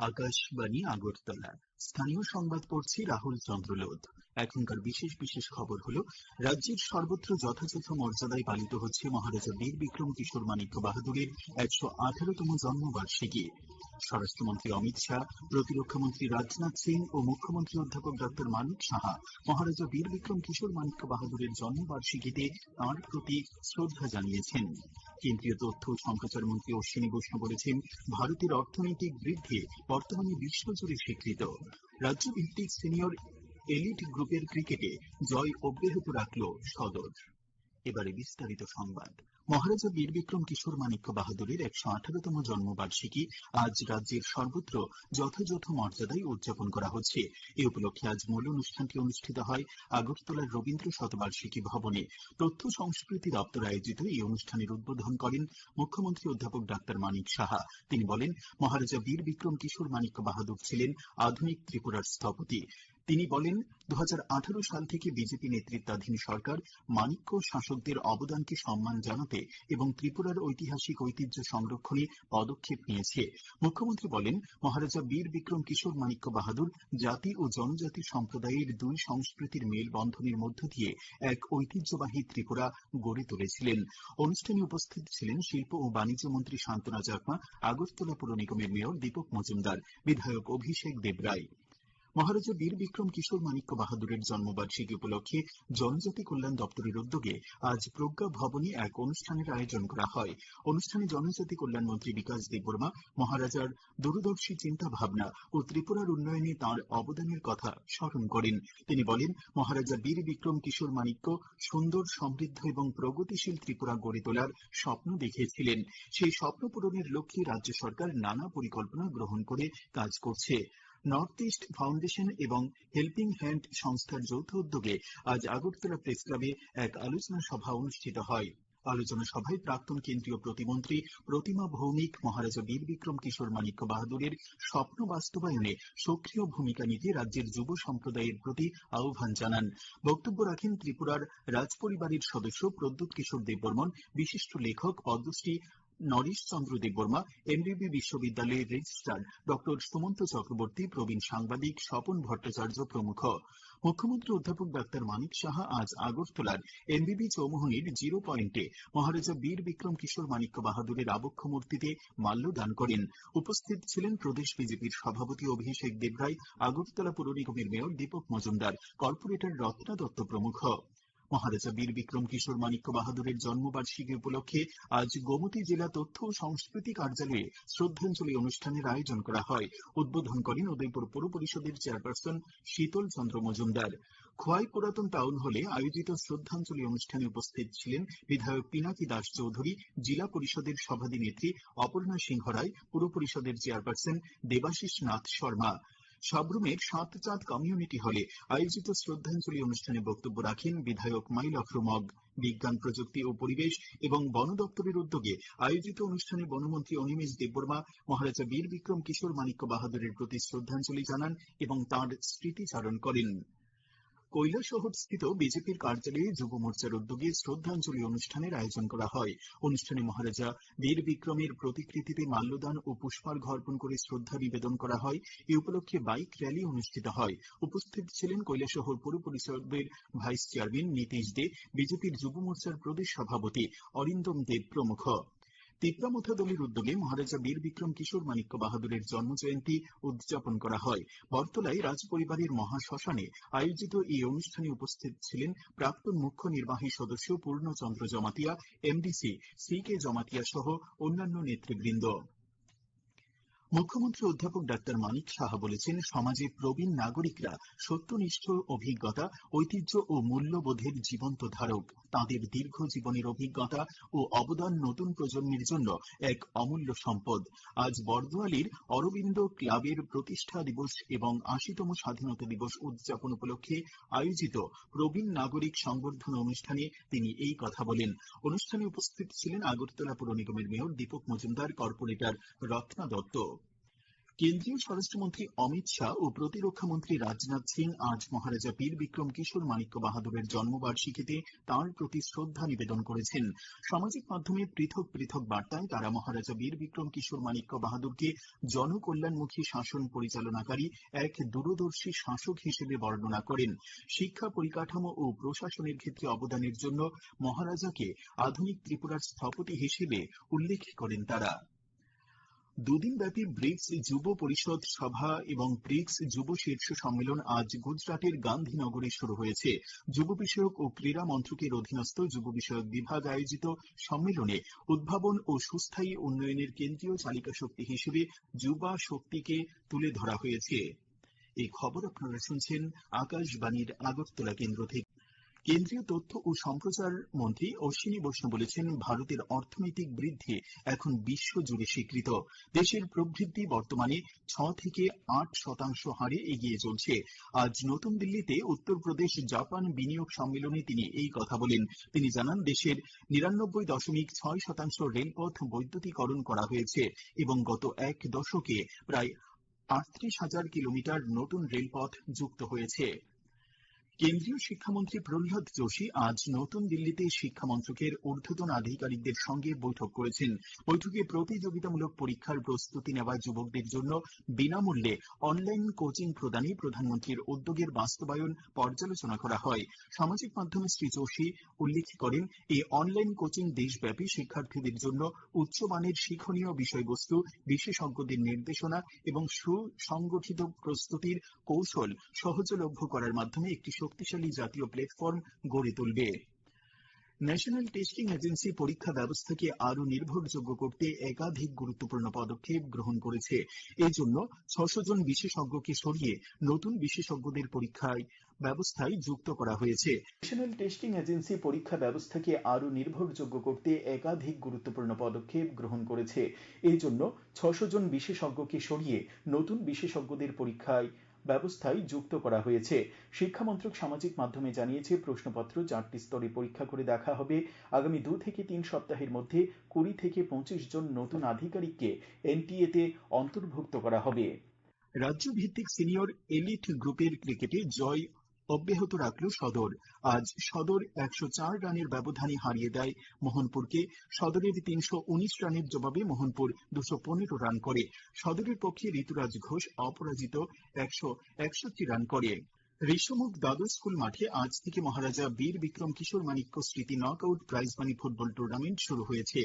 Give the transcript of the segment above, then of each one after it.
আকাশবাণী আগরতলা। স্থানীয় সংবাদ পড়ছি রাহুল চন্দ্রলোধ। এখনকার বিশেষ বিশেষ খবর হলো, রাজ্যের সর্বত্র যথাযথ মর্যাদায় পালিত হচ্ছে মহারাজা বীর বিক্রম কিশোর মানিক্য বাহাদুরের ১১৮তম জন্মবার্ষিকী। স্বরাষ্ট্রমন্ত্রী অমিত শাহ, প্রতিরক্ষামন্ত্রী রাজনাথ সিং ও মুখ্যমন্ত্রী অধ্যাপক ডক্টর মানিক সাহা মহারাজা বীর বিক্রম কিশোর মানিক্য বাহাদুরের জন্মবার্ষিকীতে তাঁর প্রতি শ্রদ্ধা জানিয়েছেন। কেন্দ্রীয় তথ্য ও সম্প্রচার মন্ত্রী অশ্বিনী বৈষ্ণব বলেছেন, ভারতের অর্থনৈতিক বৃদ্ধি বর্তমানে বিশ্বজুড়ে স্বীকৃত। রাজ্যভিত্তিক সিনিয়র এলিট গ্রুপের ক্রিকেটে জয় অব্যাহত রাখল সদর। এবারে বিস্তারিত সংবাদ। মহারাজা বীর বিক্রম কিশোর মানিক্য বাহাদুরের ১১৮তম জন্মবার্ষিকী আজ রাজ্যের সর্বত্র যথাযথ মর্যাদায় উদযাপন করা হচ্ছে। এ উপলক্ষে আজ মূল অনুষ্ঠানটি অনুষ্ঠিত হয় আগরতলার রবীন্দ্র শতবার্ষিকী ভবনে। তথ্য সংস্কৃতি দপ্তর আয়োজিত এই অনুষ্ঠানের উদ্বোধন করেন মুখ্যমন্ত্রী অধ্যাপক ডাক্তার মানিক সাহা। তিনি বলেন, মহারাজা বীর বিক্রম কিশোর মানিক্য বাহাদুর ছিলেন আধুনিক ত্রিপুরার স্থপতি। তিনি বলেন, ২০১৮ সাল থেকে বিজেপি নেতৃত্বাধীন সরকার মানিক্য শাসকদের অবদানকে সম্মান জানাতে এবং ত্রিপুরার ঐতিহাসিক ঐতিহ্য সংরক্ষণে পদক্ষেপ নিয়েছে। মুখ্যমন্ত্রী বলেন, মহারাজা বীর বিক্রম কিশোর মানিক্য বাহাদুর জাতি ও জনজাতি সম্প্রদায়ের দুই সংস্কৃতির মেলবন্ধনের মধ্য দিয়ে এক ঐতিহ্যবাহী ত্রিপুরা গড়ে তুলেছিলেন। অনুষ্ঠানে উপস্থিত ছিলেন শিল্প ও বাণিজ্য মন্ত্রী শান্তনা চাকমা, আগরতলা পুর নিগমের মেয়র দীপক মজুমদার, বিধায়ক অভিষেক দেবরায়। মহারাজা বীর বিক্রম কিশোর মানিক্য বাহাদুরের জন্মবার্ষিকী উপলক্ষে জনজাতি কল্যাণ দপ্তরের উদ্যোগে আজ প্রজ্ঞা ভবনে এক অনুষ্ঠানের আয়োজন করা হয়। অনুষ্ঠানে জনজাতি কল্যাণ মন্ত্রী বিকাশ দেববর্মা মহারাজার দূরদর্শী চিন্তা ভাবনা ও ত্রিপুরার উন্নয়নে তাঁর অবদানের কথা স্মরণ করেন। তিনি বলেন, মহারাজা বীর বিক্রম কিশোর মানিক্য সুন্দর, সমৃদ্ধ এবং প্রগতিশীল ত্রিপুরা গড়ে তোলার স্বপ্ন দেখেছিলেন। সেই স্বপ্ন পূরণের লক্ষ্যে রাজ্য সরকার নানা পরিকল্পনা গ্রহণ করে কাজ করছে। নর্থ ইস্ট ফাউন্ডেশন এবং হেল্পিং হ্যান্ড সংস্থার যৌথ উদ্যোগে আজ আগরতলা প্রেস ক্লাবে এক আলোচনা সভা অনুষ্ঠিত হয়। আলোচনা সভায় প্রাক্তন কেন্দ্রীয় প্রতিমন্ত্রী প্রতিমা ভৌমিক মহারাজা বীর বিক্রম কিশোর মানিক্য বাহাদুরের স্বপ্ন বাস্তবায়নে সক্রিয় ভূমিকা নিতে রাজ্যের যুব সম্প্রদায়ের প্রতি আহ্বান জানান। বক্তব্য রাখেন ত্রিপুরার রাজপরিবারের সদস্য প্রদ্যুৎ কিশোর দেববর্মন, বিশিষ্ট লেখক পদ্মশ্রী নরেশ চন্দ্র দেববর্মা, এমবিবি বিশ্ববিদ্যালয়ের রেজিস্ট্রার ডক্টর সুমন্ত চক্রবর্তী, প্রবীণ সাংবাদিক স্বপন ভট্টাচার্য প্রমুখ। মুখ্যমন্ত্রী অধ্যাপক ডাক্তার মানিক সাহা আজ আগরতলার এমবিবি চৌমুহনীর জিরো পয়েন্টে মহারাজা বীর বিক্রম কিশোর মানিক্য বাহাদুরের আবক্ষ মূর্তিতে মাল্যদান করেন। উপস্থিত ছিলেন প্রদেশ বিজেপির সভাপতি অভিষেক দেবরায়, আগরতলা পুর নিগমের মেয়র দীপক মজুমদার, কর্পোরেটর রত্না দত্ত প্রমুখ। মহারাজা বীর বিক্রম কিশোর মানিক্য বাহাদুরের জন্মবার্ষিকী উপলক্ষে আজ গোমতী জেলা তথ্য ও সংস্কৃতি কার্যালয়ে শ্রদ্ধাঞ্জলি অনুষ্ঠানের আয়োজন করা হয়। উদ্বোধন করেন উদয়পুর পৌর পরিষদের চেয়ারপারসন শীতল চন্দ্র মজুমদার। খোয়াই পুরাতন টাউন হলে আয়োজিত শ্রদ্ধাঞ্জলি অনুষ্ঠানে উপস্থিত ছিলেন বিধায়ক পিনাকি দাস চৌধুরী, জেলা পরিষদের সভাধিনেত্রী অপর্ণা সিংহ রায়, পুর পরিষদের চেয়ারপারসন দেবাশিস নাথ শর্মা। সাব্রুমের সাতচাঁদ কমিউনিটি হলে আয়োজিত শ্রদ্ধাঞ্জলি অনুষ্ঠানে বক্তব্য রাখেন বিধায়ক মাইল আফরুমগ। বিজ্ঞান, প্রযুক্তি ও পরিবেশ এবং বন দপ্তরের উদ্যোগে আয়োজিত অনুষ্ঠানে বনমন্ত্রী অনিমেষ দেববর্মা মহারাজা বীর বিক্রম কিশোর মানিক্য বাহাদুরের প্রতি শ্রদ্ধাঞ্জলি জানান এবং তাঁর স্মৃতিচারণ করেন। কৈলাসহরস্থিত বিজেপির কার্যালয়ে যুব মোর্চার উদ্যোগে শ্রদ্ধাঞ্জলি অনুষ্ঠানের আয়োজন করা হয়। অনুষ্ঠানে মহারাজা বীর বিক্রমের প্রতিকৃতিতে মাল্যদান ও পুষ্পার্ঘ অর্পণ করে শ্রদ্ধা নিবেদন করা হয়। এ উপলক্ষে বাইক র্যালি অনুষ্ঠিত হয়। উপস্থিত ছিলেন কৈলাসহর পৌর পরিষদের ভাইস চেয়ারম্যান নীতিশ দে, বিজেপির যুব মোর্চার প্রদেশ সভাপতি অরিন্দম দেব প্রমুখ। তিপ্রামথা দলের উদ্যোগে মহারাজা বীর বিক্রম কিশোর মানিক্য বাহাদুরের জন্মজয়ন্তী উদযাপন করা হয়। বরতলায় রাজপরিবারের মহাশ্মশানে আয়োজিত এই অনুষ্ঠানে উপস্থিত ছিলেন প্রাক্তন মুখ্য নির্বাহী সদস্য পূর্ণচন্দ্র জমাতিয়া, এমডিসি CK জমাতিয়া সহ অন্যান্য নেতৃবৃন্দ। মুখ্যমন্ত্রী অধ্যাপক ডাক্তার মানিক সাহা বলেছেন, সমাজে প্রবীণ নাগরিকরা সত্যনিষ্ঠ অভিজ্ঞতা, ঐতিহ্য ও মূল্যবোধের জীবন্ত ধারক। তাঁদের দীর্ঘ জীবনের অভিজ্ঞতা ও অবদান নতুন প্রজন্মের জন্য এক অমূল্য সম্পদ। আজ বর্দোয়ালির অরবিন্দ ক্লাবের প্রতিষ্ঠা দিবস এবং ৮০তম স্বাধীনতা দিবস উদযাপন উপলক্ষে আয়োজিত প্রবীণ নাগরিক সংবর্ধনা অনুষ্ঠানে তিনি এই কথা বলেন। অনুষ্ঠানে উপস্থিত ছিলেন আগরতলা পুর নিগমের মেয়র দীপক মজুমদার, কর্পোরেটর রত্না দত্ত। কেন্দ্রীয় স্বরাষ্ট্রমন্ত্রী অমিত শাহ ও প্রতিরক্ষা মন্ত্রী রাজনাথ সিং আজ মহারাজা বীর বিক্রম কিশোর মাণিক্য বাহাদুরের জন্মবার্ষিকীতে তাঁর প্রতি শ্রদ্ধা নিবেদন করেছেন। সামাজিক মাধ্যমে পৃথক পৃথক বার্তায় তারা মহারাজা বীর বিক্রম কিশোর মাণিক্য বাহাদুরকে জনকল্যাণমুখী শাসন পরিচালনাকারী এক দূরদর্শী শাসক হিসেবে বর্ণনা করেন। শিক্ষা, পরিকাঠামো ও প্রশাসনের ক্ষেত্রে অবদানের জন্য মহারাজাকে আধুনিক ত্রিপুরার স্থপতি হিসেবে উল্লেখ করেন তারা। দুদিনব্যাপী ব্রিক্স যুব পরিষদ সভা এবং ব্রিক্স যুব শীর্ষ সম্মেলন আজ গুজরাটের গান্ধীনগরে শুরু হয়েছে। যুব বিষয়ক ও ক্রীড়া মন্ত্রকের অধীনস্থ যুব বিষয়ক বিভাগ আয়োজিত সম্মেলনে উদ্ভাবন ও সুস্থায়ী উন্নয়নের কেন্দ্রীয় চালিকা শক্তি হিসেবে যুবা শক্তিকে তুলে ধরা হয়েছে। এই খবর আপনারা শুনছেন আকাশবাণীর আগরতলা কেন্দ্র থেকে। কেন্দ্রীয় তথ্য ও সম্প্রচার মন্ত্রী অশ্বিনী বৈষ্ণব বলেছেন, ভারতের অর্থনৈতিক বৃদ্ধি এখন বিশ্বজুড়ে স্বীকৃত। দেশের প্রবৃদ্ধি বর্তমানে 6 থেকে 8% হারে এগিয়ে চলছে। আজ নতুন দিল্লিতে উত্তরপ্রদেশ জাপান বিনিয়োগ সম্মেলনে তিনি এই কথা বলেন। তিনি জানান, দেশের 99.6% রেলপথ বৈদ্যুতিকরণ করা হয়েছে এবং গত এক দশকে প্রায় 38,000 কিলোমিটার নতুন রেলপথ যুক্ত হয়েছে। কেন্দ্রীয় শিক্ষামন্ত্রী প্রহ্লাদ যোশী আজ নতুন দিল্লিতে শিক্ষা মন্ত্রকের ঊর্ধ্বতন আধিকারিকদের সঙ্গে বৈঠক করেছেন। বৈঠকে প্রতিযোগিতামূলক পরীক্ষার প্রস্তুতি নেওয়া যুবকদের জন্য বিনামূল্যে অনলাইন কোচিং প্রদানে প্রধানমন্ত্রীর উদ্যোগের বাস্তবায়ন পর্যালোচনা করা হয়। সামাজিক মাধ্যমে শ্রী যোশী উল্লেখ করেন, এই অনলাইন কোচিং দেশব্যাপী শিক্ষার্থীদের জন্য উচ্চমানের শিক্ষণীয় বিষয়বস্তু, বিশেষজ্ঞদের নির্দেশনা এবং সুসংগঠিত প্রস্তুতির কৌশল সহজলভ্য করার মাধ্যমে একটি শক্তিশালী জাতীয় প্ল্যাটফর্ম গড়ে তুলবে। ন্যাশনাল টেস্টিং এজেন্সি পরীক্ষা ব্যবস্থাকে আরও নির্ভরযোগ্য করতে একাধিক গুরুত্বপূর্ণ পদক্ষেপ গ্রহণ করেছে। এজন্য 600 জন বিশেষজ্ঞকে সরিয়ে নতুন বিশেষজ্ঞদের পরীক্ষায় ব্যবস্থায় যুক্ত করা হয়েছে। ন্যাশনাল টেস্টিং এজেন্সি পরীক্ষা ব্যবস্থাকে আরও নির্ভরযোগ্য করতে একাধিক গুরুত্বপূর্ণ পদক্ষেপ গ্রহণ করেছে। এই জন্য 600 জন বিশেষজ্ঞকে সরিয়ে নতুন বিশেষজ্ঞদের পরীক্ষায় ব্যবস্থায় যুক্ত করা হয়েছে। শিক্ষামন্ত্রক সামাজিক মাধ্যমে জানিয়েছে, প্রশ্নপত্র 4টি স্তরে পরীক্ষা করে দেখা হবে। আগামী 2 থেকে 3 সপ্তাহের মধ্যে 20 থেকে 25 জন নতুন আধিকারিককে এনটিএতে অন্তর্ভুক্ত করা হবে। রাজ্য ভিত্তিক সিনিয়র এলিট গ্রুপের ক্রিকেটে জয় অব্যাহত রাখল সদর। আজ সদর 104 রানের ব্যবধানে হারিয়ে দেয় মোহনপুরকে। সদরের 319 রানের জবাবে মোহনপুর 215 রান করে। সদরের পক্ষে ঋতুরাজ ঘোষ অপরাজিত 161 রান করে। ঋষমুখ দ্বাদশ স্কুল মাঠে আজ থেকে মহারাজা বীর বিক্রম কিশোর মাণিক্য স্মৃতি knockout prize money football tournament শুরু হয়েছে।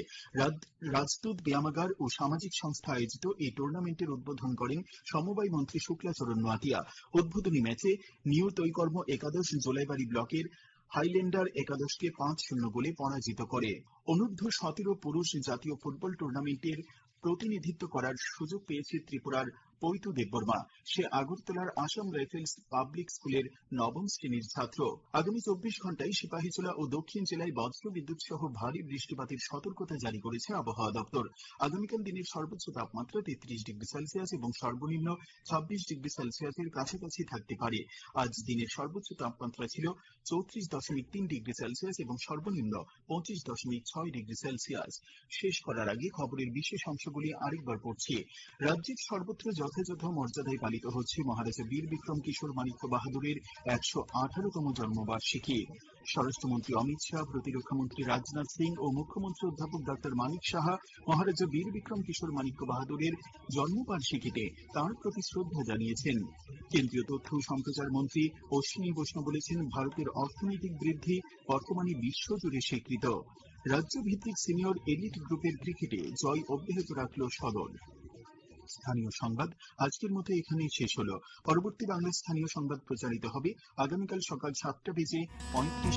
রাজদূত ব্যায়ামাগার ও সামাজিক সংস্থা আয়োজিত এই টুর্নামেন্টের উদ্বোধন করেন সমবায় মন্ত্রী শুক্লাচরণ নোয়াতিয়া। উদ্বোধনী ম্যাচে নিউ তৈকর্ম একাদশ জোলাইবাড়ি ব্লকের হাইল্যান্ডার একাদশকে 5-0 গোলে পরাজিত করে। অনূর্ধ্ব 17 পুরুষ জাতীয় ফুটবল টুর্নামেন্টের প্রতিনিধিত্ব করার সুযোগ পেয়েছে ত্রিপুরার পৈতু দেববর্মা। সে আগরতলার আসাম রাইফেলস পাবলিক স্কুলের 9ম শ্রেণীর ছাত্র। আগামী 24 ঘন্টায় সিপাহীজলা ও দক্ষিণ জেলায় বজ্র বিদ্যুৎ সহ ভারী বৃষ্টিপাতের সতর্কতা জারি করেছে আবহাওয়া দপ্তর। আগামীকাল দিনের সর্বোচ্চ তাপমাত্রা 33 ডিগ্রি সেলসিয়াস এবং সর্বনিম্ন 26 ডিগ্রি সেলসিয়াসের কাছাকাছি থাকতে পারে। আজ দিনের সর্বোচ্চ তাপমাত্রা ছিল 34.3 ডিগ্রি সেলসিয়াস এবং সর্বনিম্ন 25.6 ডিগ্রি সেলসিয়াস। শেষ করার আগে খবরের বিশেষ অংশগুলি আরেকবার পড়ছি। রাজ্যের সর্বত্র যথাযথ মর্যাদায় পালিত হচ্ছে মহারাজা বীর বিক্রম কিশোর মাণিক্য বাহাদুরের 118তম জন্মবার্ষিকী। স্বরাষ্ট্রমন্ত্রী অমিত শাহ, প্রতিরক্ষামন্ত্রী রাজনাথ সিং ও মুখ্যমন্ত্রী অধ্যাপক ডক্টর মানিক সাহা মহারাজা বীর বিক্রম কিশোর মাণিক্য বাহাদুরের জন্মবার্ষিকীতে তাঁর প্রতি শ্রদ্ধা জানিয়েছেন। কেন্দ্রীয় তথ্য ও সম্প্রচার মন্ত্রী অশ্বিনী বৈষ্ণব বলেছেন, ভারতের অর্থনৈতিক বৃদ্ধি বর্তমানে বিশ্বজুড়ে স্বীকৃত। রাজ্য ভিত্তিক সিনিয়র এলিট গ্রুপের ক্রিকেটে জয় অব্যাহত রাখল সদর। স্থানীয় সংবাদ আজকের মতো এখানেই শেষ হলো। পরবর্তী বাংলা স্থানীয় সংবাদ প্রচারিত হবে আগামীকাল সকাল 7টা বেজে 35